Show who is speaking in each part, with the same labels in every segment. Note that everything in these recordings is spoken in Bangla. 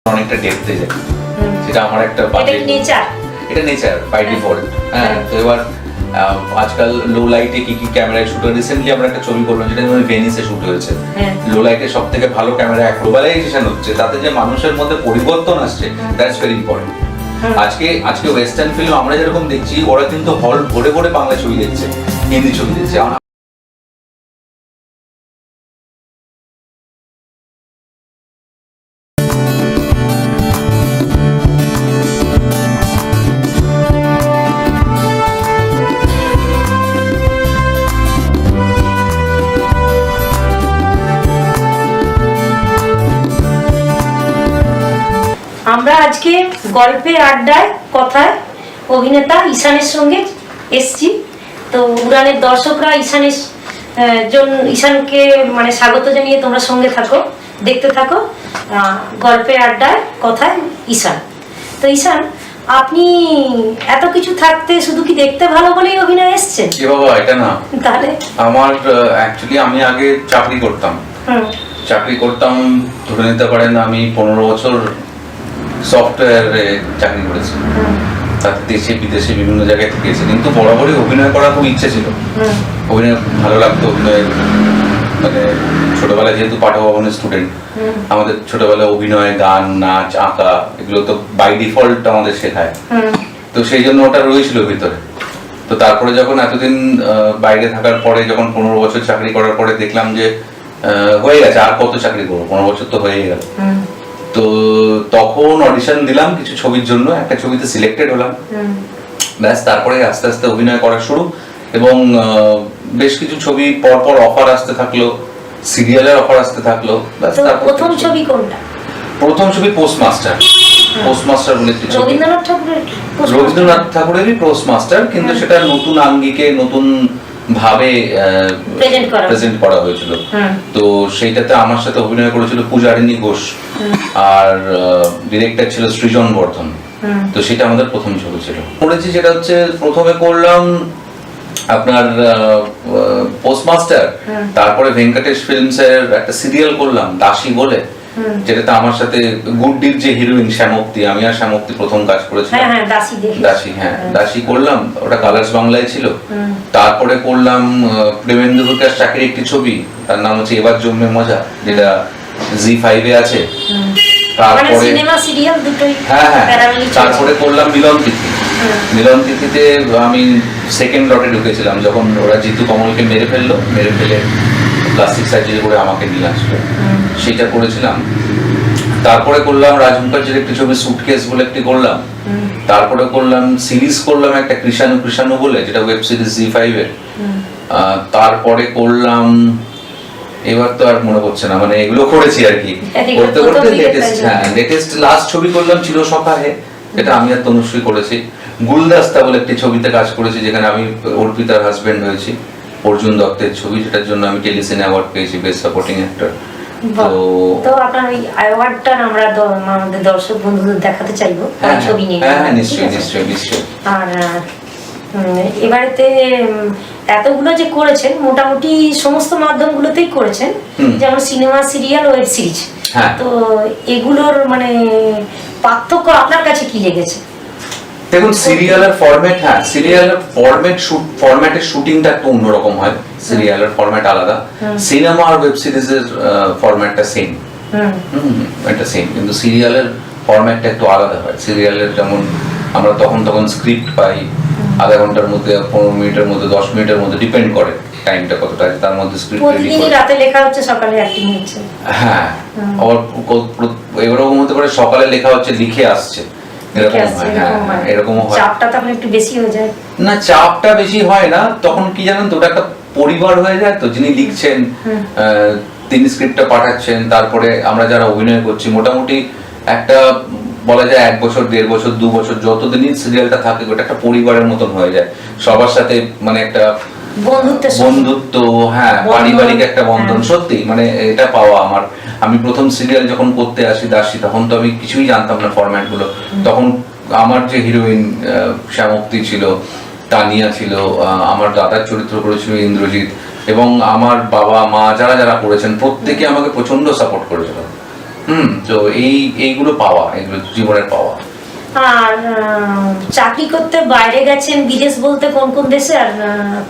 Speaker 1: অনেকটা ডেপথে যায়, সেটা আমার একটা এটা নেচার বাই ডিফল্ট। হ্যাঁ, তো এবার আজকাল লো লাইটে কি কি ক্যামেরায় শুট হয়, রিসেন্টলি আমরা একটা ছবি করলাম যেটা ভেনিসে শুট হয়েছে। লো লাইটে সব থেকে ভালো ক্যামেরা গ্লোবালাইজেশন হচ্ছে, তাতে যে মানুষের মধ্যে পরিবর্তন আসছে, দ্যাটস ভেরি ইম্পর্টেন্ট। আজকে ওয়েস্টার্ন ফিল্ম আমরা যেরকম দেখছি, ওরা কিন্তু হল ভরে ভরে বাংলা ছবি দেখছে, হিন্দি ছবি দেখছে।
Speaker 2: আমরা আজকে গল্পে আড্ডায় কথায় অভিনেতা ঈশানের সঙ্গে এসছি। তো উড়ানের দর্শকরা ঈশানকে মানে স্বাগত জানিয়ে তোমরা সঙ্গে থাকো, দেখতে থাকো গল্পে আড্ডায় কথায় ঈশান। তো ঈশান, আপনি এত কিছু থাকতে শুধু কি দেখতে ভালো বলেই অভিনয় এসছেন?
Speaker 1: কি বাবা, এটা না।
Speaker 2: তাহলে
Speaker 1: আমার অ্যাকচুয়ালি আমি আগে চাকরি করতাম, ধরে নিতে পারেন আমি 15 বছর সফটওয়্যারে চাকরি করেছি। তাতে দেশে বিদেশে বিভিন্ন জায়গায় গেছি, কিন্তু বরাবরই অভিনয় করার খুব ইচ্ছে ছিল। অভিনয় ভালো লাগতো, অভিনয় মানে ছোটবেলায় যেহেতু পাঠভবনের স্টুডেন্ট, আমাদের ছোটবেলায় অভিনয়, গান, নাচ, আঁকা এগুলো তো বাই ডিফল্ট আমাদের শেখায়। তো সেই জন্য ওটা রয়েছিল ভিতরে। তো তারপরে যখন এতদিন বাইরে থাকার পরে, যখন 15 বছর চাকরি করার পরে দেখলাম যে হয়ে গেছে, আর কত চাকরি করবো, 15 বছর তো হয়ে গেল। তো তখন অডিশন দিলাম কিছু ছবির জন্য, একটা ছবিতে সিলেক্টেড হলাম, ব্যাস। তারপরে আস্তে আস্তে অভিনয় করা শুরু, এবং বেশ কিছু ছবি পরপর অফার আসতে থাকলো, সিরিয়ালের অফার আসতে থাকলো, ব্যাস। তারপর
Speaker 2: প্রথম ছবি কোনটা?
Speaker 1: প্রথম ছবি পোস্টমাস্টার বলে একটি ছবি, রবীন্দ্রনাথ ঠাকুরেরই পোস্টমাস্টার, কিন্তু সেটা নতুন আঙ্গিকে, নতুন ভাবে প্রেজেন্ট করা হয়েছিল। তো সেইটাতে আমার সাথে অভিনয় করেছিল পূজারিণী ঘোষ, আর ডিরেক্টর ছিল সৃজন বর্ধন। তো সেটা আমাদের প্রথম ছবি ছিল। করেছি যেটা হচ্ছে, প্রথমে করলাম আপনার পোস্টমাস্টার, তারপরে ভেঙ্কটেশ ফিল্মসের একটা সিরিয়াল করলাম দাসী বলে, যেটাতে আমার সাথে গুড্ডির যে হিরোইন শ্যামক্তি, আমি আর শ্যামক্তি প্রথম কাজ করেছিলাম। দাসী করলাম, ওটা কালার্স বাংলায় ছিল। তারপরে করলাম প্রেমেন্দ্র বিকাশ চাকরির একটি ছবি, তার নাম হচ্ছে এবার জন্মে মজা, যেটা জি5 এ আছে। তারপরে তারপরে করলাম মিলন তিথিতে আমি সেকেন্ড লটে ঢুকেছিলাম, যখন ওরা জিতু কমলকে মেরে ফেলে প্লাস্টিক সার্জারি করে আমাকে নিয়ে আসলো, সেটা করেছিলাম। তারপরে করলাম রাজ মুখার্জির একটি ছবি সুটকেস বলে একটি করলাম। তারপরে করলাম সিরিজ করলাম একটা কৃষাণু বলে, যেটা ওয়েব সিরিজ জি5 এর। তারপরে করলাম, এবার তো আর মনে পড়ছে না, মানে এগুলো করেছি আর কি করতে করতে। লেটেস্ট লাস্ট ছবি করলাম চিরসখাহে, যেটা আমি আর তনুশ্রী করেছি। গুলদাস্তা বলে একটি ছবিতে কাজ করেছি, যেখানে আমি অর্পিতার হাজবেন্ড হয়েছি, অর্জুন দত্তের ছবি, যেটার জন্য আমি টেলিসিনে অ্যাওয়ার্ড পেয়েছি বেস্ট সাপোর্টিং অ্যাক্টর।
Speaker 2: তো আপনার ওই অ্যাওয়ার্ডটা আমরা আমাদের দর্শক বন্ধুদের দেখাতে চাইবো ছবি নিয়ে।
Speaker 1: হ্যাঁ, নিশ্চয়ই।
Speaker 2: আর এবারেতে এতগুলো যে করেছেন, মোটামুটি সমস্ত মাধ্যমগুলোতেই করেছেন, যেমন সিনেমা, সিরিয়াল, ওয়েব সিরিজ। তো এগুলোর মানে পার্থক্য আপনার কাছে কি লেগেছে?
Speaker 1: দেখুন, সিরিয়ালের ফরম্যাটের শুটিংটা একটু অন্যরকম হয়, সিরিয়ালের ফরম্যাট আলাদা। সিনেমা আর ওয়েব সিরিজের ফরম্যাটটা সেম, এটা সেম, কিন্তু সিরিয়ালের ফরম্যাটটা একটু আলাদা হয়। সিরিয়ালের যেমন আমরা তখন স্ক্রিপ্ট পাই, আধা ঘন্টার মধ্যে, 15 মিনিটের মধ্যে, 10 মিনিটের মধ্যে, ডিপেন্ড করে টাইমটা কতটা আছে, তার মধ্যে স্ক্রিপ্ট রেডি করে
Speaker 2: রাতে লেখা হচ্ছে, সকালে অ্যাক্টিং হচ্ছে।
Speaker 1: হ্যাঁ, এরকম হতে পারে সকালে লেখা হচ্ছে, লিখে আসছে, এরকমও হয়।
Speaker 2: চাপটা তো একটু বেশি হয়ে যায়
Speaker 1: না, চাপটা বেশি হয় না, তখন কি জানেন তো, ওটা একটা পরিবার হয়ে যায়। তো যিনি লিখছেন, তিনি স্ক্রিপ্টটা পাঠাচ্ছেন, তারপরে আমরা যারা অভিনয় করছি, মোটামুটি একটা বলা যায় 1 বছর, 1.5 বছর, 2 বছর, যতদিনই সিরিয়ালটা থাকে, ওটা একটা পরিবারের মতন হয়ে যায়। সবার সাথে মানে একটা বন্ধুত্ব, হ্যাঁ, পারিবারিক একটা বন্ধন। সত্যি মানে এটা পাওয়া আমি প্রথম সিরিয়াল যখন করতে আসি দাসী, তখন তো আমি কিছুই জানতাম না ফরম্যাট গুলো। তখন আমার যে হিরোইন শ্যামক্তি ছিল, তানিয়া ছিল, আমার দাদার চরিত্র করেছিল ইন্দ্রজিৎ, এবং আমার বাবা মা যারা করেছেন প্রত্যেকে আমাকে প্রচন্ড সাপোর্ট করেছিল। তো এইগুলো পাওয়া, এগুলো জীবনের পাওয়া।
Speaker 2: আর চাকরি করতে বাইরে গেছেন, বিদেশ বলতে কোন কোন দেশে, আর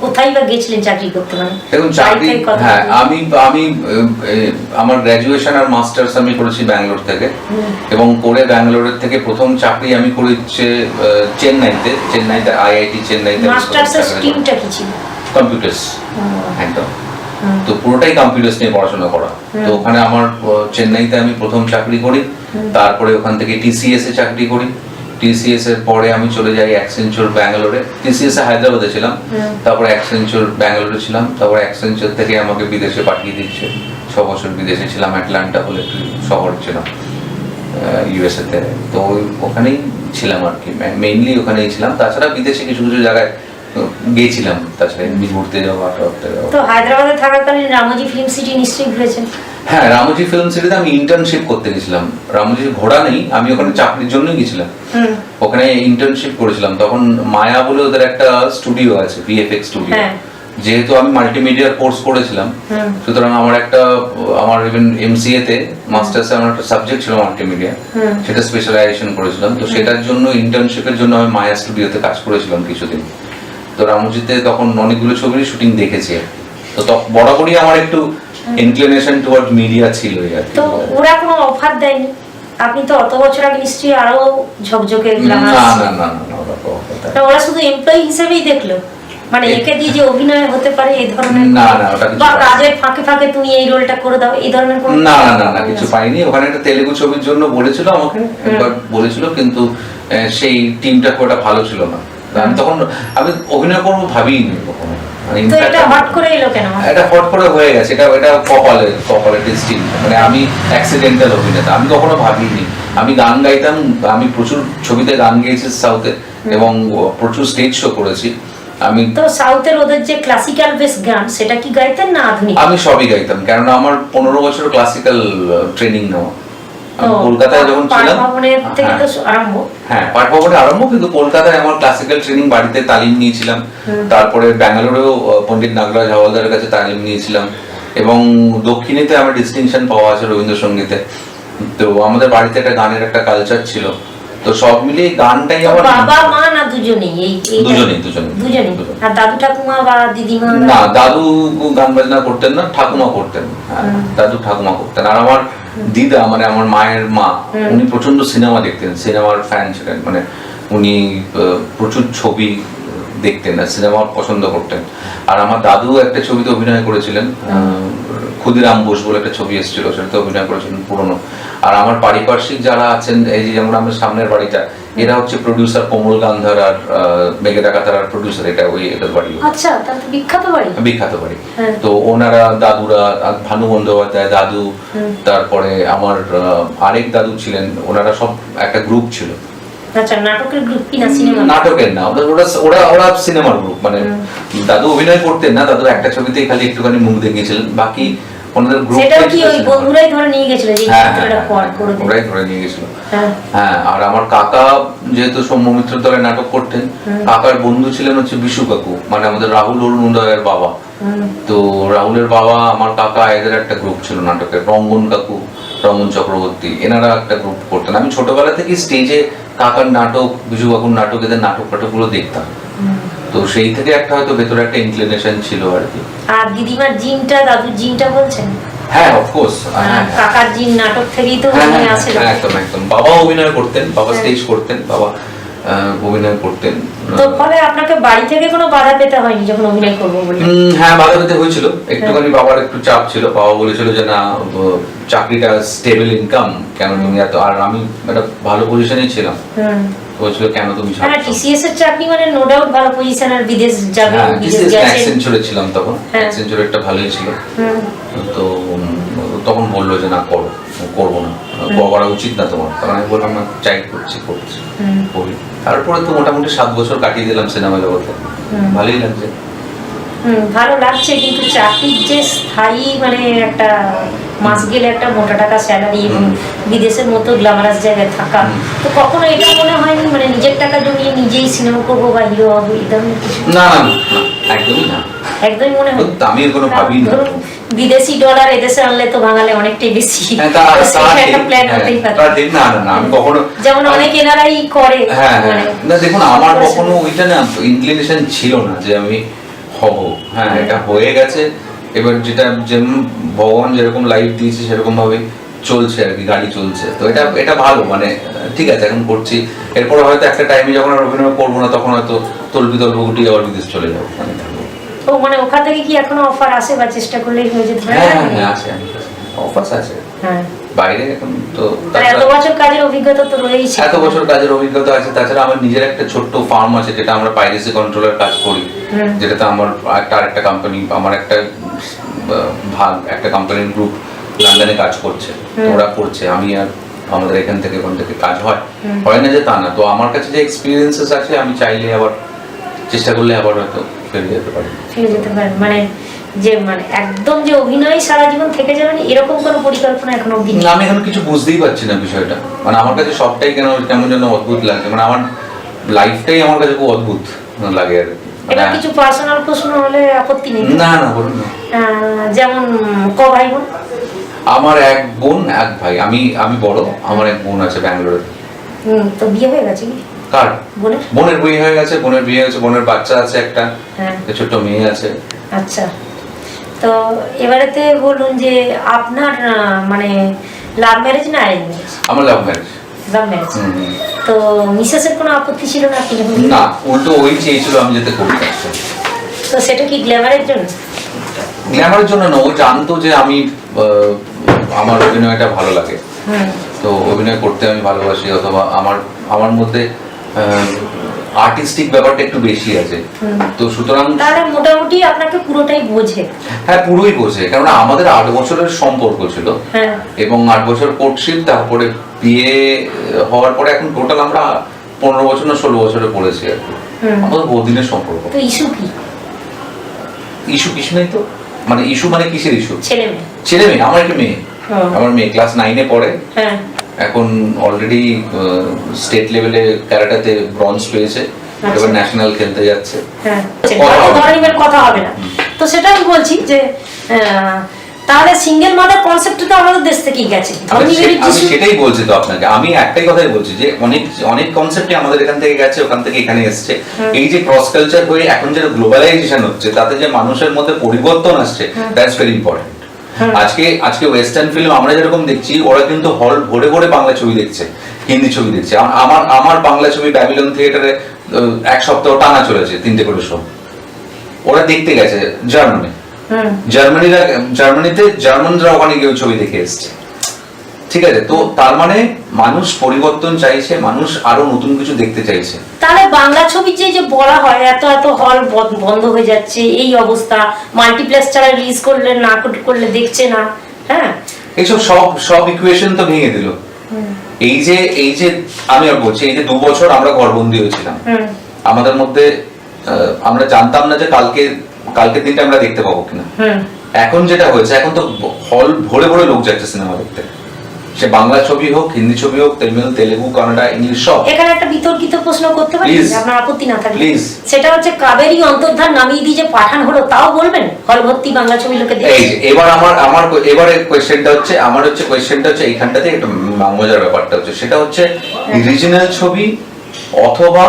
Speaker 2: কোথায় বা গেছিলেন চাকরি করতে? মানে
Speaker 1: দেখুন চাকরি, হ্যাঁ আমি আমার গ্র্যাজুয়েশন আর মাস্টার্স আমি করেছি ব্যাঙ্গালোর থেকে, এবং করে ব্যাঙ্গালোরের থেকে প্রথম চাকরি আমি করেছি চেন্নাইতে IIT চেন্নাইতে।
Speaker 2: মাস্টার্সের স্ট্রিমটা কি ছিল?
Speaker 1: কম্পিউটার্স, একদম। তো পুরোটাই কম্পিউটার্স নিয়ে পড়াশোনা করা। তো ওখানে আমার চেন্নাইতে আমি প্রথম চাকরি করি, তারপরে ওখান থেকে TCS এ চাকরি করি। TCS এর পরে আমি চলে যাই অ্যাকসেঞ্চার ব্যাঙ্গালোরে। TCS এ হায়দ্রাবাদে ছিলাম, তারপরে অ্যাকসেঞ্চার ব্যাঙ্গালোরে ছিলাম, তারপরে অ্যাকসেঞ্চার থেকে আমাকে বিদেশে পাঠিয়ে দিচ্ছে। 6 বছর বিদেশে ছিলাম, অ্যাটলান্টা বলে একটি শহর ছিলাম USA তে। তো ওখানেই ছিলাম আর কি, মেইনলি ওখানেই ছিলাম। তাছাড়া বিদেশে কিছু কিছু জায়গায় গিয়েছিলাম, তাছাড়া এমনি ঘুরতে যাওয়া, ঘুরতে যাওয়া।
Speaker 2: তো হায়দ্রাবাদে থাকাকালীন রামোজি ফিল্ম সিটি নিশ্চয়ই ঘুরেছেন?
Speaker 1: হ্যাঁ, রামোজি ফিল্ম সিটিতে আমি ইন্টার্নশিপ করতে গেছিলাম। রামোজি ঘোরা নেই, আমি ওখানে চাকরির জন্যই গেছিলাম। ওখানে ইন্টার্নশিপ করেছিলাম। তখন মায়া বলে ওদের একটা স্টুডিও আছে, VFX স্টুডিও। যেহেতু আমি মাল্টিমিডিয়ার কোর্স করেছিলাম, সুতরাং আমার ইভেন MCA তে মাস্টার্সে আমার একটা সাবজেক্ট ছিল মাল্টিমিডিয়া, সেটা স্পেশালাইজেশন করেছিলাম। তো সেটার জন্য ইন্টার্নশিপের জন্য আমি মায়া স্টুডিওতে কাজ করেছিলাম কিছুদিন। তো রামোজিতে তখন অনেকগুলো ছবির শুটিং দেখেছি। তো বরাবরই আমার একটু ইনক্লিনেশন টুয়ার্ড মিডিয়া ছিল।
Speaker 2: তো ওরা কোনো অফার দেয়নি? আপনি তো অত বছর আগে নিশ্চয়ই আরো ঝকঝকে গ্ল্যামার। না, ওরা শুধু এমপ্লয়ি হিসেবেই দেখলো, মানে একে দিয়ে যে অভিনয় হতে পারে এই ধরনের?
Speaker 1: না, ওটা
Speaker 2: বা কাজের ফাঁকে ফাঁকে তুমি এই রোলটা করে দাও, এই ধরনের কোনো?
Speaker 1: না, কিছু পাইনি। ওখানে একটা তেলেগু ছবির জন্য বলেছিল আমাকে, একবার বলেছিল, কিন্তু সেই টিমটা খুব একটা ভালো ছিল না। আমি অভিনয় করবো ভাবিনি কখনো।
Speaker 2: এটা হট করে এলো কেন?
Speaker 1: এটা হট করে হয়ে গেছে, এটা কপালে টেস্টিং। মানে আমি অ্যাক্সিডেন্টাল অভিনেতা, আমি কখনো ভাবিনি। আমি গান গাইতাম, আমি প্রচুর ছবিতে গান গেয়েছি সাউথে, এবং প্রচুর স্টেজ শো করেছি। আমি
Speaker 2: তো সাউথের ওদের যে ক্লাসিক্যাল বেস গান, সেটা কি গাইতেন না আধুনিক?
Speaker 1: আমি সবই গাইতাম, কেননা আমার 15 বছর ক্লাসিক্যাল ট্রেনিং নেওয়া। কলকাতায় যখন ছিলাম, হ্যাঁ পাঠ ভবনে আরম্ভ, কিন্তু কলকাতায় আমার ক্লাসিক্যাল ট্রেনিং বাড়িতে তালিম নিয়েছিলাম। তারপরে ব্যাঙ্গালোরেও পণ্ডিত নাগরাজ হাওয়ালদারের কাছে তালিম নিয়েছিলাম, এবং দক্ষিণেতে আমার ডিস্টিংশন পাওয়া আছে রবীন্দ্রসঙ্গীতে। তো আমাদের বাড়িতে একটা গানের একটা কালচার ছিল। তো সব মিলিয়ে গানটাই আমার।
Speaker 2: বাবা মা না দুজনেই?
Speaker 1: দুজনেই।
Speaker 2: আর দাদু ঠাকুমা বা দিদিমা?
Speaker 1: না, দাদু গান বাজনা করতেন না, ঠাকুমা করতেন। দাদু ঠাকুমা করতেন। আর আমার দিদা, মানে আমার মায়ের মা, উনি প্রচন্ড সিনেমা দেখতেন, সিনেমার ফ্যান ছিলেন। মানে উনি প্রচুর ছবি দেখতেন আর সিনেমা পছন্দ করতেন। আর আমার দাদু একটা ছবিতে অভিনয় করেছিলেন, ক্ষুদিরাম বোস বলে একটা ছবি এসেছিল, সেটাতে অভিনয় করেছিলেন পুরনো। আর আমার পারিপার্শ্বিক যারা আছেন, এই যে যেমন আমার সামনের বাড়িটা, এরা হচ্ছে প্রডিউসার কোমল গান্ধার আর মেঘেদা কাতারার প্রডিউসার। এটা এদের বাড়ি।
Speaker 2: আচ্ছা, তাহলে বিখ্যাত বাড়ি।
Speaker 1: তো ওনারা, দাদুরা, ভানু বন্দ্যোপাধ্যায় দাদু, তারপরে আমার আরেক দাদু ছিলেন, ওনারা সব একটা গ্রুপ ছিল।
Speaker 2: আচ্ছা, নাটকের গ্রুপ কি না সিনেমা?
Speaker 1: নাটকের না, ওরা সিনেমার গ্রুপ। মানে দাদু অভিনয় করতেন না, দাদু একটা ছবিতেই খালি একটুখানি মুখ দেখিয়েছিলেন, বাকি ওনাদের গ্রুপ।
Speaker 2: সেটা কি ওই বন্ধুরাই ধরে নিয়ে গেছিল যে চিত্রটা করে দেন?
Speaker 1: ওরাই ধরে নিয়ে গেছিল। হ্যাঁ, আর আমার কাকা যেহেতু সৌম্য মিত্র দলে নাটক করতেন, কাকার বন্ধু ছিলেন হচ্ছে বিশু কাকু, মানে আমাদের রাহুল অরুণোদয়ের বাবা। তো রাহুলের বাবা, আমার কাকা, এদের একটা গ্রুপ ছিল নাটকের। রঙ্গন কাকু, রঙ্গন চক্রবর্তী, এনারা একটা গ্রুপ করতেন। আমি ছোটবেলা থেকে স্টেজে কাকার নাটক, বিশু কাকুর নাটক, এদের নাটকগুলো দেখতাম। তো সেই থেকে একটা হয়তো ভেতরে একটা ইনক্লিনেশন ছিল আর কি।
Speaker 2: আর দিদিমার জিনটা, দাদুর জিনটা বলছেন?
Speaker 1: হ্যাঁ, অফকোর্স।
Speaker 2: কাকার জিন নাটক থেকেই তো মনে আছে।
Speaker 1: একদম। বাবা অভিনয় করতেন, বাবা স্টেজ করতেন, বাবা অভিনয় করতেন।
Speaker 2: তো ফলে আপনাকে বাড়ি থেকে কোনো বাধা পেতে হয়নি যখন অভিনয় করবো বলে?
Speaker 1: হ্যাঁ, বাধা পেতে হয়েছিল একটুখানি। বাবার একটু চাপ ছিল। বাবা বলেছিল যে না, চাকরিটা স্টেবল ইনকাম, কেন তুমি এত। আর আমি একটা ভালো পজিশনে ছিলাম, বলছিল কেন তুমি ছাড়ছো।
Speaker 2: TCS এর চাকরি মানে নো ডাউট ভালো পজিশন, আর বিদেশ যাবে।
Speaker 1: বিদেশ গেছেন। অ্যাকসেঞ্চারে ছিলাম তখন, অ্যাকসেঞ্চারে একটা ভালোই ছিল। তো তখন বললো যে না, করবো না, করা উচিত না তোমার। তখন আমি বললাম না, চাই করছি। তারপরে তো মোটামুটি 7 বছর কাটিয়ে দিলাম সিনেমা জগতে, ভালোই লাগছে।
Speaker 2: ভালো লাগছে, কিন্তু চাকরির যে স্থায়ী, মানে একটা মাস গেলে একটা মোটা টাকা স্যালারি, এবং বিদেশের মতো গ্ল্যামারাস জায়গায় থাকা, তো কখনো এটা মনে হয়নি মানে নিজের টাকা জমিয়ে নিজেই সিনেমা করবো বা হিরো হবো, এই ধরনের কিছু?
Speaker 1: না, একদমই না,
Speaker 2: একদমই মনে হয়।
Speaker 1: আমি কোনো ভাবিনি।
Speaker 2: বিদেশি ডলার এদেশে আনলে তো বাঙালি অনেকটাই বেশি, একটা প্ল্যান হতেই পারে।
Speaker 1: না আমি কখনো,
Speaker 2: যেমন অনেক এনারাই করে।
Speaker 1: না দেখুন আমার কখনো ওইটা না ইনক্লিনেশন ছিল না যে আমি হব, হ্যাঁ এটা হয়ে গেছে। এবার যেটা যেমন ভগবান যেরকম লাইফ দিয়েছে সেরকম ভাবে চলছে আর কি, গাড়ি চলছে। তো এটা ভালো, মানে ঠিক আছে এখন করছি, এরপরে হয়তো একটা টাইমে যখন আর অভিনয় করবো না তখন হয়তো তল্পি গুটি আবার বিদেশ চলে যাবো,
Speaker 2: তো মানে ওখান থেকে কি এখনো অফার আসে বা চেষ্টা করলেই হয়ে যেতে পারে?
Speaker 1: হ্যাঁ আছে, অফার আছে বাইরে এখন তো।
Speaker 2: এত বছর কাজের অভিজ্ঞতা তো রয়েছে,
Speaker 1: এত বছর কাজের অভিজ্ঞতা আছে। তাছাড়া আমার নিজের একটা ছোট্ট ফার্ম আছে যেটা আমরা পাইরেসি কন্ট্রোলের কাজ করি, যেটাতে আমার আরেকটা কোম্পানি, আমার একটা ভাগ, একটা কোম্পানির গ্রুপ লন্ডনে কাজ করছে, ওরা করছে, আমি আর আমাদের এখান থেকে কাজ হয় না যে তা না। তো আমার কাছে যে এক্সপিরিয়েন্সেস আছে, আমি চাইলে আবার চেষ্টা করলে আবার হয়তো ফিরে যেতে পারি।
Speaker 2: মানে যে মানে একদম যে অভিনয় সারা জীবন থেকে যাবেন এরকম কোনো পরিকল্পনা এখনো অবধি নেই?
Speaker 1: আমি এখন কিছু বুঝতেই পারছি না বিষয়টা, মানে আমার কাছে সবটাই কেমন যেন অদ্ভুত লাগছে, মানে আমার লাইফটাই আমার কাছে খুব অদ্ভুত লাগে আর কি।
Speaker 2: এটা কিছু পার্সোনাল প্রশ্ন হলে আপত্তি নেই?
Speaker 1: না বলুন না।
Speaker 2: যেমন ক ভাই বোন?
Speaker 1: আমার এক বোন এক ভাই, আমি বড়, আমার এক বোন আছে ব্যাঙ্গালোরে।
Speaker 2: তো বিয়ে হয়ে গেছে কি?
Speaker 1: কার? বোনের বিয়ে হয়ে গেছে, বোনের বাচ্চা আছে, একটা ছোট্ট মেয়ে আছে।
Speaker 2: আচ্ছা, তো এবারেতে বলুন যে আপনার মানে লাভ ম্যারেজ না অ্যারেঞ্জ ম্যারেজ?
Speaker 1: আমার লাভ ম্যারেজ।
Speaker 2: তো মিসেসের কোনো আপত্তি ছিল না আপনি যখন?
Speaker 1: না, উল্টো ওই চেয়েছিল আমি যেতে করতে।
Speaker 2: তো সেটা কি গ্ল্যামারের জন্য?
Speaker 1: গ্ল্যামারের জন্য না, ও জানতো যে আমি আমার অভিনয়টা ভালো লাগে, তো অভিনয় করতে আমি ভালোবাসি, অথবা আমার মধ্যে আর্টিস্টিক ব্যাপারটা একটু বেশি আছে। তো সুতরাং
Speaker 2: তাহলে মোটামুটি আপনাকে পুরোটাই বোঝে।
Speaker 1: হ্যাঁ পুরোই বোঝে, কারণ আমাদের 8 বছরের সম্পর্ক ছিল, এবং 8 বছর কোর্টশিপ, তারপরে বিয়ে হওয়ার পরে এখন টোটাল আমরা 15 বছর না 16 বছরে পড়েছি আর কি। আমাদের বহুদিনের সম্পর্ক।
Speaker 2: তো ইস্যু কি?
Speaker 1: ইস্যু নেই তো, মানে ইস্যু মানে কিসের ইস্যু?
Speaker 2: ছেলে মেয়ে।
Speaker 1: আমার একটা মেয়ে, আমার মেয়ে ক্লাস 9-এ পড়ে, এখন অলরেডি স্টেট লেভেলে ক্যারাটেতে ব্রঞ্জ পেয়েছে, এবার ন্যাশনাল খেলতে যাচ্ছে।
Speaker 2: কথা হবে না, তো সেটা আমি বলছি যে তাহলে সিঙ্গেল মাদার কনসেপ্টটা তো আমাদের দেশ থেকেই গেছে।
Speaker 1: আমি সেটাই বলছি তো আপনাকে, আমি একটাই কথাই বলছি যে অনেক কনসেপ্টই আমাদের এখান থেকে গেছে, ওখান থেকে এখানে এসছে। এই যে ক্রস কালচার হয়ে এখন যে গ্লোবালাইজেশন হচ্ছে, তাতে যে মানুষের মধ্যে পরিবর্তন আসছে, দ্যাটস ভেরি ইম্পর্টেন্ট। আজকে ওয়েস্টার্ন ফিল্ম আমরা যেরকম দেখছি, ওরা কিন্তু হল ভরে ভরে বাংলা ছবি দেখছে, হিন্দি ছবি দেখছে। আমার বাংলা ছবি ব্যাবিলন থিয়েটারে 1 সপ্তাহ টানা চলেছে, 3টে করে শো। ওরা দেখতে গেছে জার্মানিতে, জার্মানরা ওখানে গিয়ে ছবি দেখে এসছে, ঠিক আছে? তো তার মানে মানুষ পরিবর্তন চাইছে, মানুষ আরো নতুন কিছু দেখতে চাইছে।
Speaker 2: তাহলে বাংলা ছবি যে বলা হয় এত হল বন্ধ হয়ে যাচ্ছে, এই অবস্থা, মাল্টিপ্লেক্স ছাড়া রিলিজ করলে না করলে দেখছে না,
Speaker 1: এইসব সব ইকুয়েশন তো ভেঙে দিল। এই যে আমি আর বলছি, এই যে 2 বছর আমরা ঘরবন্দি হয়েছিলাম, আমাদের মধ্যে আমরা জানতাম না যে কালকের দিনটা আমরা দেখতে পাবো কিনা। এখন যেটা হয়েছে, এখন তো হল ভরে ভরে লোক যাচ্ছে সিনেমা দেখতে, সে বাংলা ছবি হোক, হিন্দি ছবি হোক, তেলেগু, কানাডা, ইংলিশ সব।
Speaker 2: এখানে একটা বিতর্কিত প্রশ্ন করতে পারি, আপনার আপত্তি না থাকলে?
Speaker 1: প্লিজ।
Speaker 2: সেটা হচ্ছে কাবেরী অন্তর্ধান নামিয়ে দিয়ে যে পাঠান হলো, তাও বলবেন হল ভর্তি বাংলা ছবি লোকে দেখে?
Speaker 1: এই এবার এবারে কোয়েশ্চেনটা হচ্ছে এইখানটাতে একটা মজার ব্যাপারটা হচ্ছে, সেটা হচ্ছে রিজিনাল ছবি অথবা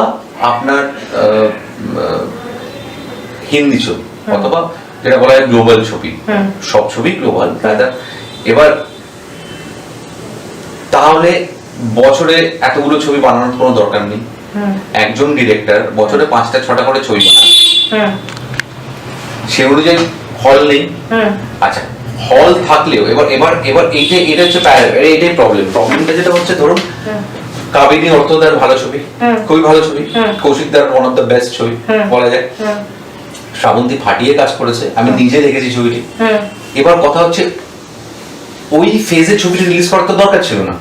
Speaker 1: আপনার হিন্দি ছবি, অথবা যেটা বলা হয় গ্লোবাল ছবি। সব ছবি গ্লোবাল। এবার তাহলে বছরে এতগুলো ছবি বানানোর কোনো দরকার নেই। একজন ডিরেক্টর বছরে 5টা-6টা করে ছবি বানায়, সে অনুযায়ী হল নেই। আচ্ছা, হল থাকলেও এবার এটা হচ্ছে এইটাই প্রবলেমটা যেটা হচ্ছে, ধরুন কাবেরী অর্থদার ভালো ছবি, খুবই ভালো ছবি, কৌশিকদার ওয়ান অফ দ্য বেস্ট ছবি বলা যায়, শ্রাবন্তী ফাটিয়ে কাজ করেছে, আমি নিজে দেখেছি ছবিটি। এবার কথা হচ্ছে ওই ফেজে ছবিটি রিলিজ করার তো দরকার ছিল না।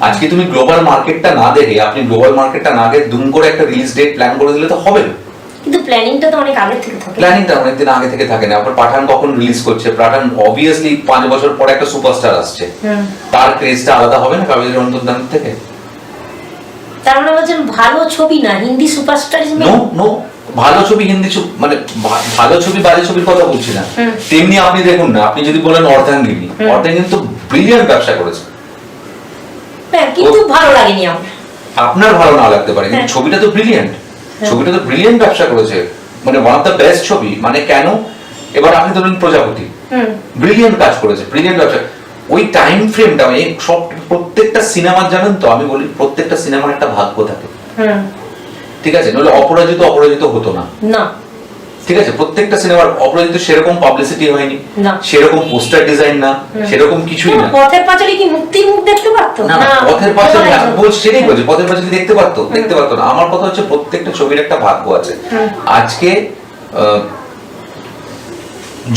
Speaker 1: আজকে তুমি গ্লোবাল মার্কেটটা না দেখে, আপনি গ্লোবাল মার্কেটটা না দেখে দুম করে একটা রিলিজ ডেট প্ল্যান করে দিলে তো হবে না।
Speaker 2: কিন্তু প্ল্যানিংটা তো অনেক আগে থেকে থাকে।
Speaker 1: প্ল্যানিংটা অনেক দিন আগে থেকে থাকে না। আবার পাঠান কখন রিলিজ করছে? পাঠান অবভিয়াসলি 5 বছর পরে একটা সুপারস্টার আসছে, তার ক্রেজটা আলাদা হবে না কাবেরীর অন্তর্ধান থেকে?
Speaker 2: তার মানে বলছেন ভালো ছবি না হিন্দি সুপারস্টার?
Speaker 1: নো ভালো ছবি হিন্দি মানে ভালো ছবি বাজে ছবির কথা বলছি না, তেমনি আপনি দেখুন না, আপনি যদি বলেন অর্ধাঙ্গিনী তো ব্রিলিয়ান্ট ব্যবসা করেছে,
Speaker 2: কিন্তু ভালো লাগেনি আমার।
Speaker 1: আপনার ভালো না লাগতে পারে, কিন্তু ছবিটা তো ব্রিলিয়ান্ট, ছবিটা তো ব্রিলিয়ান্ট ব্যবসা করেছে, মানে ওয়ান অফ দ্য বেস্ট ছবি। মানে কেন, এবার আপনি ধরুন প্রজাপতি, ব্রিলিয়ান্ট কাজ করেছে, ব্রিলিয়ান্ট ব্যবসা। ওই টাইম ফ্রেমটা সব প্রত্যেকটা সিনেমার, জানেন তো আমি বলি প্রত্যেকটা সিনেমার একটা ভাগ্য থাকে, ঠিক আছে, নইলে অপরাজিত হতো না, ঠিক আছে। প্রত্যেকটা সিনেমার অপরাজিত সেরকম পাবলিসিটি হয়নি, সেরকম পোস্টার ডিজাইন না, সেরকম কিছুই না।
Speaker 2: পথের পাঁচালী কি মুক্তির মুখ দেখতে পারতো না?
Speaker 1: পথের পাঁচালী সেটাই বলছি, পথের পাঁচালী দেখতে পারতো না। আমার কথা হচ্ছে প্রত্যেকটা ছবির একটা ভাগ্য আছে। আজকে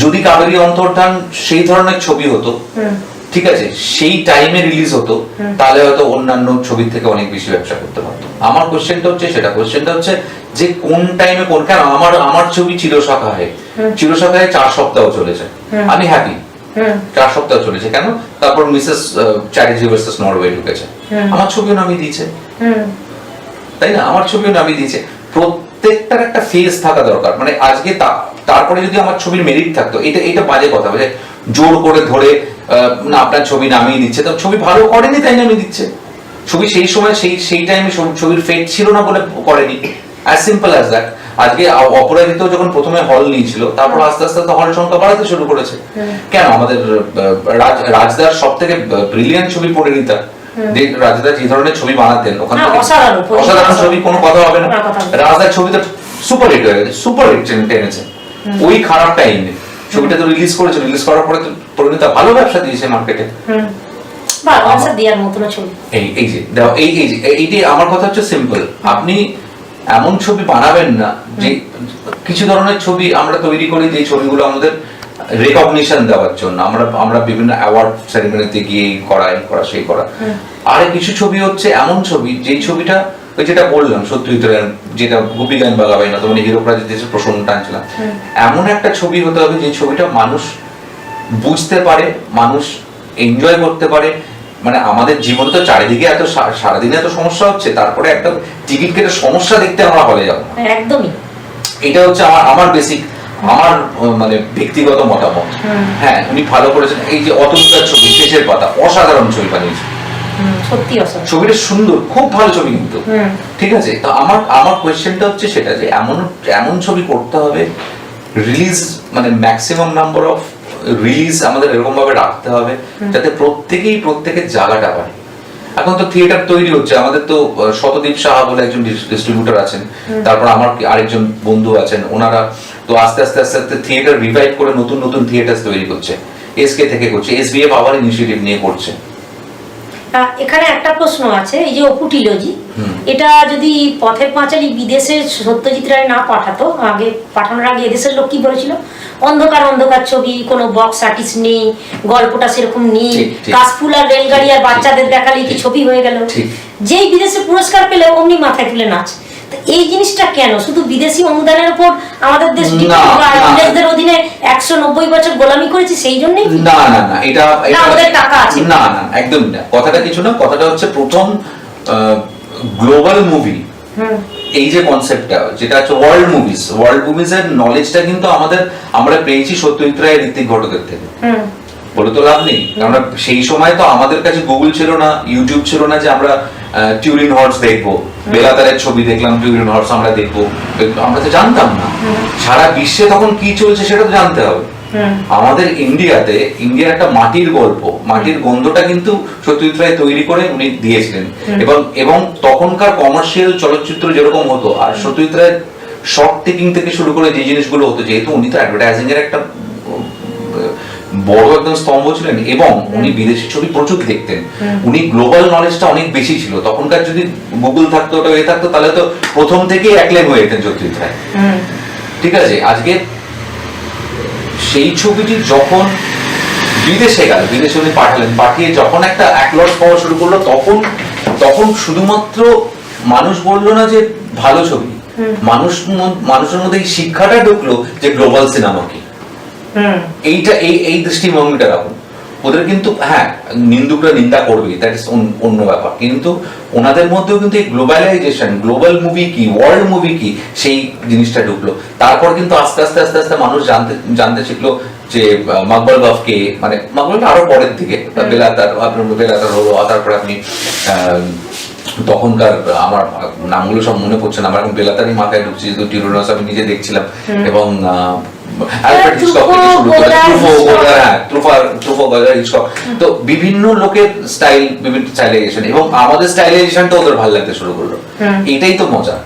Speaker 1: যদি কাবেরী অন্তর্ধান সেই ধরনের ছবি হতো, ঠিক আছে, সেই টাইমে রিলিজ হতো, তাহলে হয়তো অন্যান্য ছবির থেকে অনেক বেশি ব্যবসা করতে পারতো। আমার কোশ্চেনটা হচ্ছে সেটা, কোশ্চেনটা হচ্ছে যে কোন টাইমে কোন, কেন আমার ছবি চিরসখায় 4 সপ্তাহ চলেছে, আমি হ্যাপি, 4 সপ্তাহ চলেছে, কেন? তারপর মিসেস চ্যাটার্জি ভার্সেস নরওয়ে ঢুকেছে, আমার ছবিও নামিয়ে দিয়েছে, তাই না? আমার ছবিও নামিয়ে দিয়েছে। প্রত্যেকটার একটা ফেজ থাকা দরকার। মানে আজকে তারপরে যদি আমার ছবির মেরিট থাকতো, এটা বাজে কথা, মানে জোর করে ধরে না আপনার ছবি নামিয়ে দিচ্ছে, তো ছবি ভালো করেনি তাই নামিয়ে দিচ্ছে। ছবি সেই সময় সেই টাইমে ছবির ফেট ছিল না বলে করেনি, অ্যাজ সিম্পল অ্যাজ দ্যাট। আজকে অপরাজিত যখন প্রথমে হল নিয়েছিল, তারপর আস্তে আস্তে হল সংখ্যা বাড়াতে শুরু করেছে। কেন? আমাদের রাজদার সব থেকে ব্রিলিয়ান্ট ছবি পরিণীতা, রাজদা যে ধরনের ছবি বানাতেন, ওখান থেকে অসাধারণ ছবি, কোনো কথা হবে না। রাজদার ছবি তো সুপার হিট হয়ে গেছে, সুপার হিট টেনেছে ওই খারাপ টাইমে। ছবিটা তো রিলিজ করেছে, রিলিজ করার পরে তো পরিণীতা ভালো ব্যবসা দিয়েছে মার্কেটে। এইটি আমার কথা হচ্ছে সিম্পল, আপনি এমন ছবি বানাবেন না যে কিছু ধরনের ছবি আমরা তৈরি করি, যে ছবিগুলো আমাদের রেকগনিশন দেওয়ার জন্য, আমরা বিভিন্ন অ্যাওয়ার্ড সেরিমনিতে গিয়ে করা সেই করা। আর কিছু ছবি হচ্ছে এমন ছবি, যেই ছবিটা ওই যেটা বললাম সত্যজিৎ রায়, যেটা গোপী গান বাগাবাই না, মানে হিরো প্রাজ দেশের প্রসঙ্গ টানছিলাম, এমন একটা ছবি হতে হবে যে ছবিটা মানুষ বুঝতে পারে, মানুষ এনজয় করতে পারে। মানে আমাদের জীবনে তো চারিদিকে এত সারাদিনে এত সমস্যা হচ্ছে, তারপরে একটা টিকিট কেটে সমস্যা দেখতে আমরা হলে যাবো, একদমই। এটা হচ্ছে আমার বেসিক, আমার মানে ব্যক্তিগত মতামত। হ্যাঁ, উনি ভালো করেছেন। এই যে অতনুদার ছবি শেষের পাতা, অসাধারণ ছবি বানিয়েছে, সত্যি অসাধারণ, ছবিটা সুন্দর, খুব ভালো ছবি কিন্তু, ঠিক আছে। তো আমার কোয়েশ্চেনটা হচ্ছে সেটা, যে এমন ছবি করতে হবে, রিলিজ মানে ম্যাক্সিমাম নাম্বার অফ রিলিজ আমাদের এরকম ভাবে রাখতে হবে যাতে প্রত্যেকের জায়গাটা পায়। এখন তো থিয়েটার তৈরি হচ্ছে, আমাদের তো শতদীপ সাহা বলে একজন ডিস্ট্রিবিউটর আছেন, তারপর আমার আরেকজন বন্ধু আছেন, ওনারা তো আস্তে আস্তে থিয়েটার রিভাইভ করে নতুন থিয়েটার তৈরি করছে, এসকে থেকে করছে, এসবিএফ আবার ইনিশিয়েটিভ নিয়ে করছে।
Speaker 2: এখানে একটা প্রশ্ন আছে, এই যে অপু ট্রিলজি, এটা যদি পথের পাঁচালী বিদেশে সত্যজিৎ রায় না পাঠাতো, পাঠানোর আগে এদেশের লোক কি বলেছিল, অন্ধকার ছবি, কোনো বক্স আর্টিস্ট নেই, গল্পটা সেরকম নেই, কাশফুল আর রেলগাড়ি আর বাচ্চাদের দেখালে কি ছবি হয়ে গেল, যেই বিদেশে পুরস্কার পেলে অমনি মাথায় তুলে নাচ। এই জিনিসটা কেন? শুধু বিদেশি অনুদানের উপর আমাদের দেশ ইংরেজদের অধীনে 190 বছর গোলামি করেছে সেই জন্যই?
Speaker 1: না, এটা
Speaker 2: আমাদের টাকা আছে,
Speaker 1: না, একদমই না। কথাটা কিছু না, কথাটা হচ্ছে প্রথম গ্লোবাল মুভি, এই যে কনসেপ্টটা, যেটা হচ্ছে ওয়ার্ল্ড মুভিজের নলেজটা কিন্তু আমরা পেয়েছি সত্যজিৎ রায়, ঋত্বিক ঘটকের থেকে, বলে তো লাভ নেই। আমরা সেই সময় তো আমাদের কাছে গুগল ছিল না, ইউটিউব ছিল না যে আমরা টিউরিন হর্স দেখবো, বেলাতারের ছবি দেখলাম, টিউরিন হর্স আমরা দেখবো, আমরা তো জানতাম না। সারা বিশ্বে তখন কি চলছে সেটা তো জানতে হবে। আমাদের ইন্ডিয়ার একটা মাটির গল্প, মাটির গন্ধটা কিন্তু সত্যজিৎ রায় তৈরি করে উনি দিয়েছিলেন। এবং তখনকার কমার্শিয়াল চলচ্চিত্র যেরকম হতো, আর সত্যজিৎ রায় শর্ট টেকিং থেকে শুরু করে যে জিনিসগুলো হতো, যেহেতু উনি তো অ্যাডভার্টাইজিং এর একটা বড় একদম স্তম্ভ ছিলেন, এবং উনি বিদেশি ছবি প্রচুর দেখতেন, উনি গ্লোবাল নলেজটা অনেক বেশি ছিল। তখনকার যদি গুগল থাকতো, ওটা থাকতো, তাহলে তো প্রথম থেকেই অ্যাক্লেম হয়ে যেতেন সত্যজিৎ রায়, ঠিক আছে। আজকে সেই ছবিটি যখন বিদেশে গেল, বিদেশে উনি পাঠিয়ে যখন একটা অ্যাক্লস পাওয়া শুরু করলো, তখন শুধুমাত্র মানুষ বললো না যে ভালো ছবি, মানুষের মধ্যে এই শিক্ষাটা ঢুকলো যে গ্লোবাল সিনেমা কি। এই দৃষ্টিভঙ্গিটা রাখুন। ওদের কিন্তু হ্যাঁ নিন্দুকরা নিন্দা করবে, দ্যাট ইজ অন্য ব্যাপার, কিন্তু ওনাদের মধ্যেও কিন্তু এই গ্লোবালাইজেশন, গ্লোবাল মুভি কি, ওয়ার্ল্ড মুভি কি, সেই জিনিসটা ঢুকলো। তারপর কিন্তু আস্তে আস্তে আস্তে আস্তে মানুষ জানতে শিখলো যে মাকবুল বাফ কে, মানে মাকবুল আরো পরের দিকে, বেলাতার হলো, তারপরে আপনি তখনকার আমার নামগুলো সব মনে পড়ছে না, আমার এখন বেলাতারই মাথায় ঢুকছে, যেহেতু টিরোনাস আমি নিজে দেখছিলাম, এবং তো বিভিন্ন লোকের স্টাইল, বিভিন্ন স্টাইলাইজেশন, এবং আমাদের স্টাইলাইজেশনটা ওদের ভালো লাগতে শুরু করলো, এটাই তো মজা।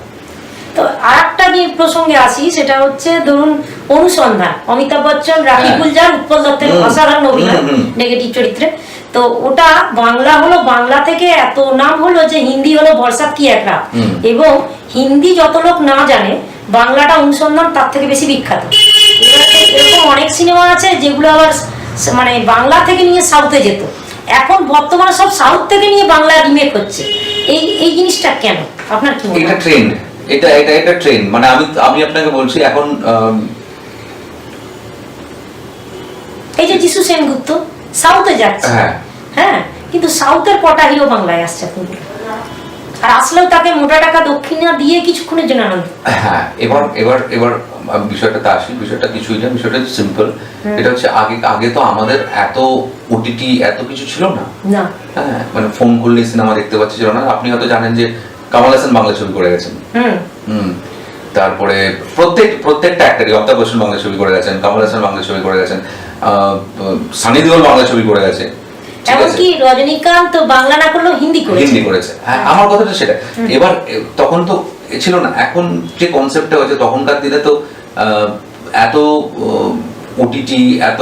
Speaker 2: তো আরেকটা প্রসঙ্গে আসি, সেটা হচ্ছে ধরুন অনুসন্ধান, অমিতাভ বচ্চন, রাখি গুলজার, উৎপল দত্তের অসাধারণ অভিনয় নেগেটিভ চরিত্রে। তো ওটা বাংলা হলো, বাংলা থেকে এত নাম হলো যে হিন্দি হলো বরসাত কি এক রাত, এবং হিন্দি যত লোক না জানে বাংলাটা অনুসন্ধান তার থেকে বেশি বিখ্যাত। এরকম অনেক সিনেমা আছে যেগুলো আবার মানে বাংলা থেকে নিয়ে সাউথে যেত, এখন বর্তমানে সব সাউথ থেকে নিয়ে বাংলা রিমেক হচ্ছে। এই জিনিসটা কেন আপনার কি মনে হয়?
Speaker 1: এটা ট্রেন্ড, এটা ট্রেন্ড, মানে আমি আপনাকে বলছি এখন
Speaker 2: এই যে যিশু সেনগুপ্ত সাউথে যাচ্ছে, হ্যাঁ, কিন্তু সাউথের কটা হিরো বাংলায় আসছে এখন, আর আসলেও তাকে মোটা টাকা দক্ষিণা দিয়ে কিছুক্ষণের জন্য আনন্দ।
Speaker 1: হ্যাঁ, এবার বিষয়টাতে আসি, বিষয়টা কিছুই না, বিষয়টা সিম্পল। এটা হচ্ছে আগে তো আমাদের এত ওটিটি এত কিছু ছিল না, হ্যাঁ, মানে ফোন করলে সিনেমা দেখতে পাচ্ছি ছিল না। আপনি হয়তো জানেন যে কামাল হাসান বাংলা ছবি করে গেছেন, তারপরে প্রত্যেকটা অ্যাক্টরই, অমিতাভ বচ্চন বাংলা ছবি করে গেছেন, কামাল হাসান বাংলা ছবি করে গেছেন, সানি দেওল বাংলা ছবি করে গেছে,
Speaker 2: এমনকি রজনীকান্ত বাংলা না করলেও হিন্দি
Speaker 1: করেছে। হ্যাঁ, আমার কথাটা সেটা। এবার তখন তো ছিল না, এখন যে কনসেপ্টটা হয়েছে, তখনকার দিনে তো এত ওটিটি, এত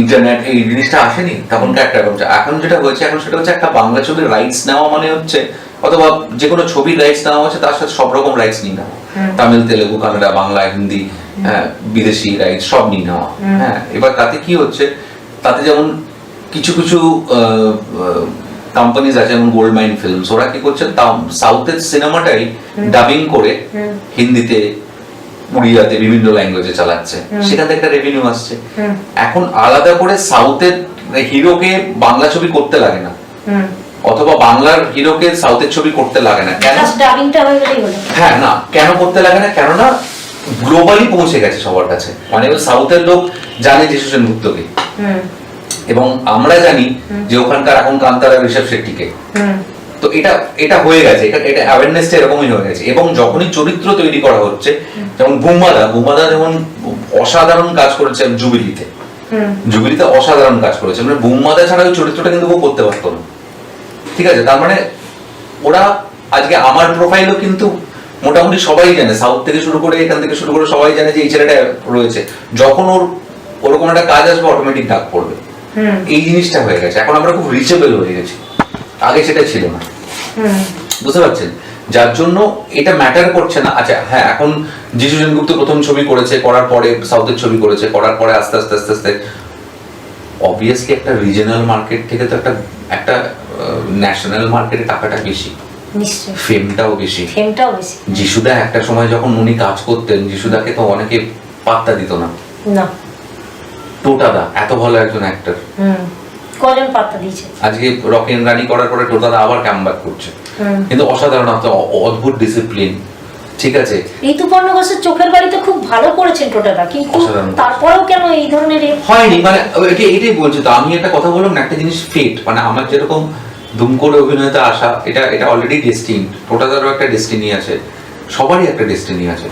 Speaker 1: ইন্টারনেট, এই জিনিসটা আসেনি, তখনকার একটা এখন যেটা হয়েছে, এখন সেটা হচ্ছে একটা বাংলা ছবির রাইটস নেওয়া মানে হচ্ছে, অথবা যে কোনো ছবির রাইটস নেওয়া হচ্ছে, তার সাথে সব রকম রাইটস নিয়ে নেওয়া, তামিল, তেলেগু, কান্নাডা, বাংলা, হিন্দি, হ্যাঁ, বিদেশি রাইটস সব নিয়ে নেওয়া। হ্যাঁ, এবার তাতে কি হচ্ছে, তাতে যেমন কিছু কোম্পানিজ আছে, যেমন গোল্ড মাইন ফিল্মস, ওরা কি করছে, সাউথের সিনেমাটাই ডাবিং করে হিন্দিতে, উড়িয়াতে, বিভিন্ন ল্যাঙ্গুয়েজে চালাচ্ছে, সেখান থেকে একটা রেভিনিউ আসছে। এখন আলাদা করে সাউথের হিরোকে বাংলা ছবি করতে লাগে না, অথবা বাংলার হিরোকে সাউথের ছবি করতে লাগে না, কেন? হ্যাঁ, না, কেন করতে লাগে না? কেননা গ্লোবালি পৌঁছে গেছে সবার কাছে, মানে সাউথের লোক জানে যিশু সেনগুপ্তকে, এবং আমরা জানি যে ওখানকার এখন কান্তারা, ঋষভ শেট্টিকে, তো এটা হয়ে গেছে, এটা অ্যাওয়ারনেসটা এরকমই হয়ে গেছে। এবং যখনই চরিত্র তৈরি করা হচ্ছে, যেমন বুম্বাদা যেমন অসাধারণ কাজ করেছে জুবিলিতে অসাধারণ কাজ করেছে, মানে বুম্বাদা ছাড়া ওই চরিত্রটা কিন্তু কেউ করতে পারতো না, ঠিক আছে? তার মানে ওরা আজকে আমার প্রোফাইলও কিন্তু মোটামুটি সবাই জানে, সাউথ থেকে শুরু করে, এখান থেকে শুরু করে সবাই জানে যে এই ছেলেটা রয়েছে, যখন ওরকম একটা কাজ আসবে অটোমেটিক ডাক পড়বে, এই জিনিসটা হয়ে গেছে। এখন আমরা খুব রিচেবল হয়ে গেছি, আগে সেটা ছিল না, বুঝতে পারছেন? যার জন্য এটা ম্যাটার করছে না। আচ্ছা, হ্যাঁ, এখন যিশু সেনগুপ্ত প্রথম ছবি করেছে, করার পরে সাউথের ছবি করেছে, করার পরে আস্তে আস্তে আস্তে আস্তে অবভিয়াসলি একটা রিজনাল মার্কেট থেকে তো একটা ন্যাশনাল মার্কেটে টাকাটা বেশি, ফেমটাও বেশি। যিশুদা একটা সময় যখন উনি কাজ করতেন, যিশুদাকে তো অনেকে পাত্তা দিত না। টোটাদা এত ভালো একজন অ্যাক্টর,
Speaker 2: কজন পাত্তা দিয়েছে।
Speaker 1: আজকে রকেন রানী করার পরে টোটাদা আবার কামব্যাক করছে, কিন্তু অসাধারণ, অদ্ভুত ডিসিপ্লিন, ঠিক আছে?
Speaker 2: ঋতুপর্ণ ঘোষের চোখের বাড়িতে খুব ভালো করেছেন টোটাদা, কিন্তু তারপরেও কেন এই ধরনের
Speaker 1: হয়নি? মানে এটাই বলছি তো, আমি একটা কথা বললাম না, একটা জিনিস ফেট, মানে আমার যেরকম দুম করে অভিনয়তে আসা, এটা অলরেডি ডেস্টিন, টোটাদারও একটা ডেস্টিনি আছে, সবারই একটা ডেস্টিনি আছে।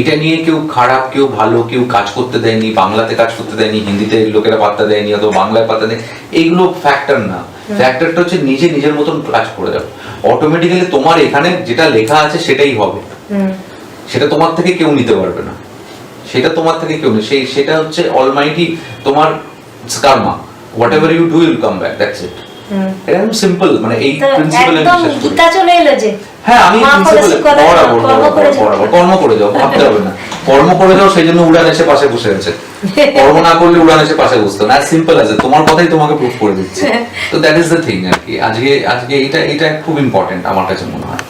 Speaker 1: এটা নিয়ে কেউ খারাপ, কেউ ভালো, কেউ কাজ করতে দেয়নি, বাংলাতে কাজ করতে দেয়নি, হিন্দিতে লোকেরা পাত্তা দেয়নি, অথবা বাংলায় পাত্তা দেয়নি, এইগুলো ফ্যাক্টর না। ফ্যাক্টরটা হচ্ছে নিজের মতন কাজ করে যাও, অটোমেটিক্যালি তোমার এখানে যেটা লেখা আছে সেটাই হবে, সেটা তোমার থেকে কেউ নিতে পারবে না, সেটা তোমার থেকে কেউ নেই, সেটা হচ্ছে অলমাইটি তোমার karma, whatever you do will come back, that's it. এটা একদম সিম্পল, মানে এই প্রিন্সিপাল আমি বিশ্বাস করি।
Speaker 2: গীতা চলে এলো যে,
Speaker 1: হ্যাঁ, আমি প্রিন্সিপাল কর্ম করে যাও, ভাবতে হবে না, কর্ম করে যাও, সেই জন্য উড়ান এসে পাশে বসে আছে, কর্ম না করলে উড়ান এসে পাশে বসতো না, সিম্পল আছে, তোমার কথাই তোমাকে প্রুফ করে দিচ্ছে। তো দ্যাট ইজ দ্য থিং আর কি, আজকে এটা খুব ইম্পর্টেন্ট আমার কাছে মনে হয়।